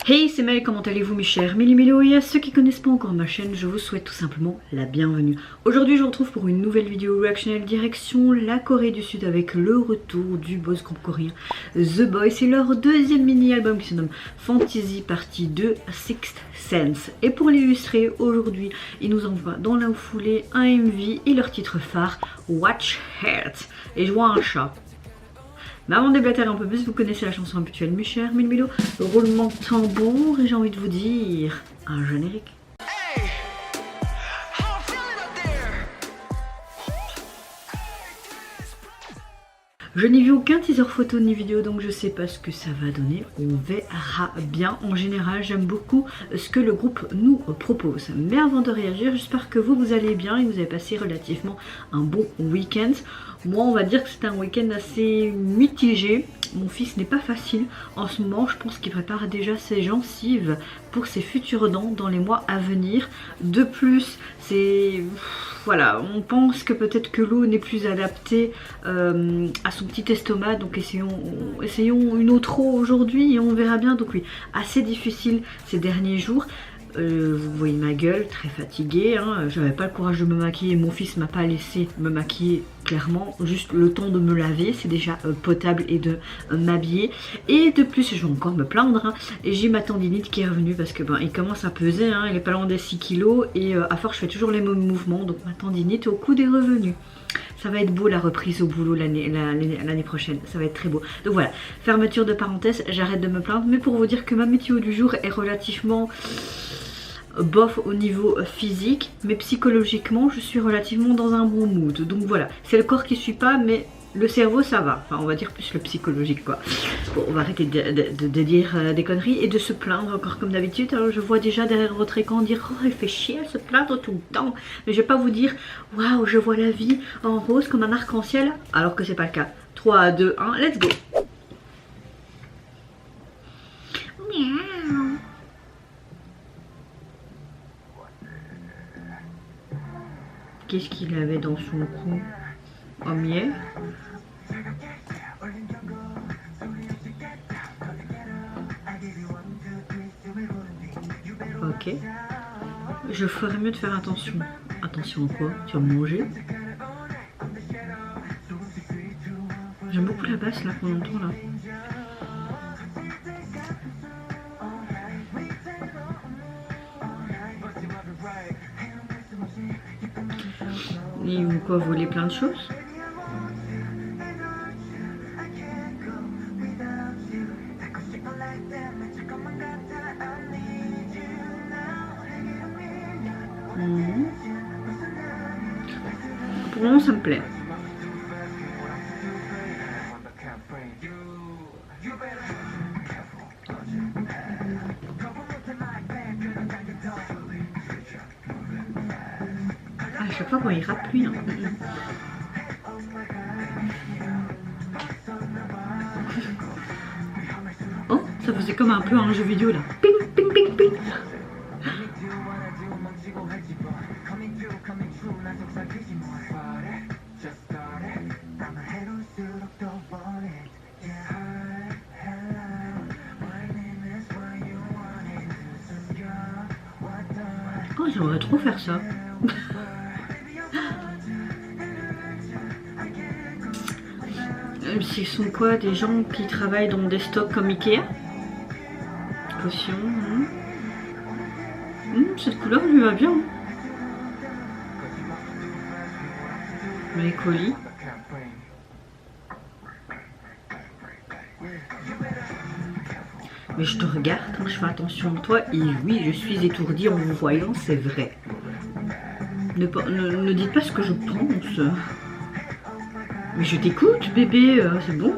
Hey, c'est Mel, comment allez-vous mes chers Méli-Mélo, et à ceux qui connaissent pas encore ma chaîne, je vous souhaite tout simplement la bienvenue. Aujourd'hui je vous retrouve pour une nouvelle vidéo reactionnelle direction la Corée du Sud avec le retour du boss groupe coréen The Boys. C'est leur deuxième mini-album qui se nomme Fantasy Partie 2 Sixth Sense. Et pour l'illustrer, aujourd'hui ils nous envoient dans la foulée un MV et leur titre phare Watch Heart. Et je vois un chat. Mais avant de déblatérer un peu plus, vous connaissez la chanson habituelle, mes chers Méli-Mélo, roulement de tambour, et j'ai envie de vous dire un générique. Je n'ai vu aucun teaser photo ni vidéo, donc je sais pas ce que ça va donner. On verra bien. En général, j'aime beaucoup ce que le groupe nous propose. Mais avant de réagir, j'espère que vous allez bien et que vous avez passé relativement un bon week-end. Moi, on va dire que c'est un week-end assez mitigé. Mon fils n'est pas facile en ce moment. Je pense qu'il prépare déjà ses gencives pour ses futures dents dans les mois à venir. De plus, c'est... Voilà, on pense que peut-être que l'eau n'est plus adaptée à son petit estomac. Donc essayons une autre eau aujourd'hui et on verra bien. Donc oui, assez difficile ces derniers jours. Vous voyez ma gueule, très fatiguée, hein. J'avais pas le courage de me maquiller, mon fils m'a pas laissé me maquiller clairement, juste le temps de me laver, c'est déjà potable, et de m'habiller. Et de plus, je vais encore me plaindre, hein, et j'ai ma tendinite qui est revenue parce que il commence à peser, hein, il est pas loin des 6 kilos et à force je fais toujours les mêmes mouvements, donc ma tendinite au coude est revenue. Ça va être beau la reprise au boulot l'année prochaine, ça va être très beau. Donc voilà, fermeture de parenthèse, j'arrête de me plaindre, mais pour vous dire que ma météo du jour est relativement bof au niveau physique, mais psychologiquement je suis relativement dans un bon mood. Donc voilà, c'est le corps qui suit pas, mais le cerveau ça va, enfin on va dire plus le psychologique quoi. Bon, on va arrêter de dire des conneries et de se plaindre encore comme d'habitude. Alors je vois déjà derrière votre écran dire oh elle fait chier, elle se plaindre tout le temps, mais je vais pas vous dire waouh je vois la vie en rose comme un arc-en-ciel alors que c'est pas le cas. 3, 2, 1, let's go. Miaou. Qu'est-ce qu'il avait dans son cou? Un miel? Ok. Je ferais mieux de faire attention. Attention à quoi? Tu vas me manger? J'aime beaucoup la basse là qu'on entend là. Ils vont quoi, voler plein de choses? Pour le moment ça me plaît. À chaque fois quand il rappe lui, hein. Oh, ça faisait comme un peu un jeu vidéo là. Ping, ping, ping, ping. Oh, j'aimerais trop faire ça. Ce sont quoi, des gens qui travaillent dans des stocks comme Ikea? Caution. Cette couleur lui va bien. Les colis. Mais je te regarde, hein, je fais attention à toi et oui, je suis étourdie en vous voyant, c'est vrai. Ne dites pas ce que je pense. Mais je t'écoute, bébé, c'est bon.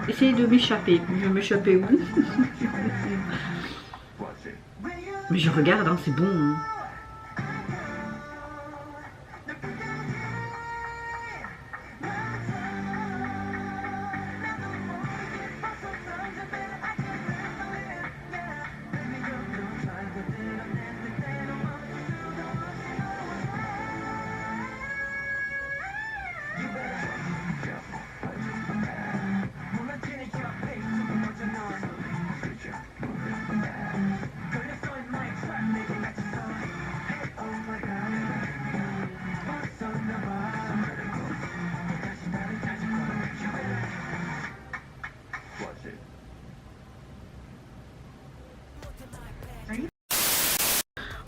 Essayez de m'échapper. Je vais m'échapper où? Mais je regarde, hein, c'est bon. Hein.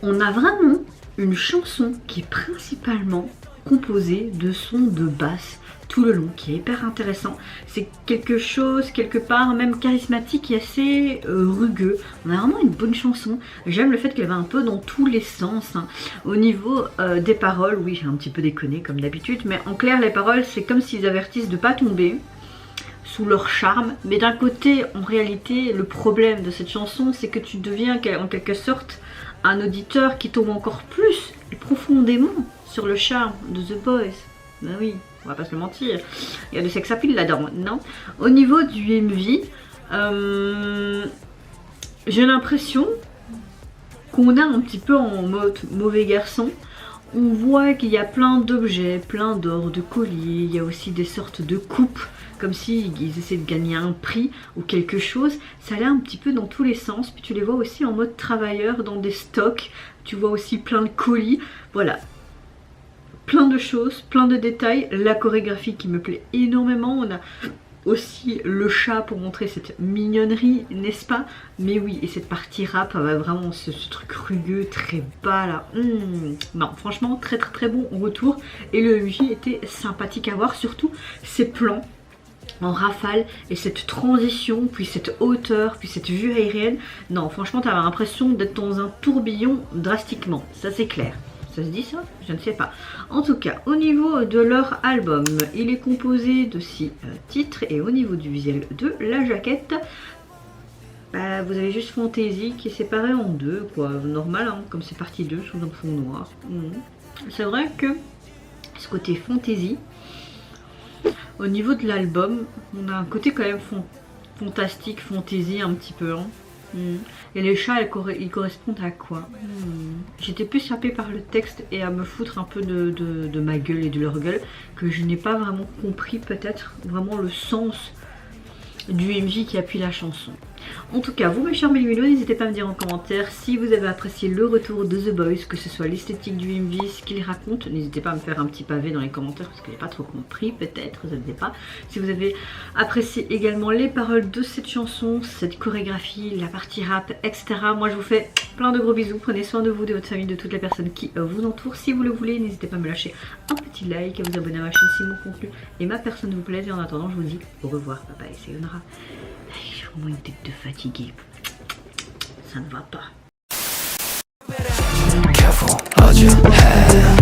On a vraiment une chanson qui est principalement composée de sons de basse tout le long, qui est hyper intéressant. C'est quelque chose, quelque part, même charismatique et assez rugueux. On a vraiment une bonne chanson. J'aime le fait qu'elle va un peu dans tous les sens. Hein. Au niveau des paroles, oui, j'ai un petit peu déconné comme d'habitude, mais en clair, les paroles, c'est comme s'ils avertissent de ne pas tomber sous leur charme. Mais d'un côté, en réalité, le problème de cette chanson, c'est que tu deviens en quelque sorte un auditeur qui tombe encore plus et profondément sur le charme de The Boys. Ben oui, on va pas se le mentir. Il y a du sex appeal là-dedans, non? Au niveau du MV, j'ai l'impression qu'on a un petit peu en mode mauvais garçon. On voit qu'il y a plein d'objets, plein d'or, de colliers, il y a aussi des sortes de coupes, comme s'ils essaient de gagner un prix ou quelque chose. Ça allait un petit peu dans tous les sens, puis tu les vois aussi en mode travailleur dans des stocks, tu vois aussi plein de colis, voilà. Plein de choses, plein de détails, la chorégraphie qui me plaît énormément, on a aussi le chat pour montrer cette mignonnerie, n'est-ce pas? Mais oui, et cette partie rap, vraiment ce truc rugueux, très bas là. Non, franchement, très bon retour. Et le MJ était sympathique à voir, surtout ces plans en rafale et cette transition, puis cette hauteur, puis cette vue aérienne. Non, franchement, t'avais l'impression d'être dans un tourbillon drastiquement, ça c'est clair. Ça se dit ça? Je ne sais pas. En tout cas, au niveau de leur album, il est composé de 6 titres. Et au niveau du visuel de la jaquette, bah, vous avez juste Fantasy qui est séparé en deux, quoi. Normal, hein, comme c'est partie 2 sous un fond noir. C'est vrai que ce côté Fantasy, au niveau de l'album, on a un côté quand même fantastique, fantasy un petit peu. Hein. Et les chats, ils correspondent à quoi? J'étais plus happée par le texte et à me foutre un peu de ma gueule et de leur gueule, que je n'ai pas vraiment compris peut-être vraiment le sens du MJ qui appuie la chanson. En tout cas, vous mes chers Méluminos, n'hésitez pas à me dire en commentaire si vous avez apprécié le retour de The Boys, que ce soit l'esthétique du MV, ce qu'il raconte. N'hésitez pas à me faire un petit pavé dans les commentaires parce que j'ai pas trop compris, peut-être, je ne sais pas. Si vous avez apprécié également les paroles de cette chanson, cette chorégraphie, la partie rap, etc. Moi je vous fais plein de gros bisous, prenez soin de vous, de votre famille, de toutes les personnes qui vous entourent. Si vous le voulez, n'hésitez pas à me lâcher un petit like, à vous abonner à ma chaîne si mon contenu et ma personne vous plaît. Et en attendant, je vous dis au revoir, bye bye, c'est Yonara. J'ai vraiment une tête de fatiguée. Ça ne va pas. Careful, hold your head.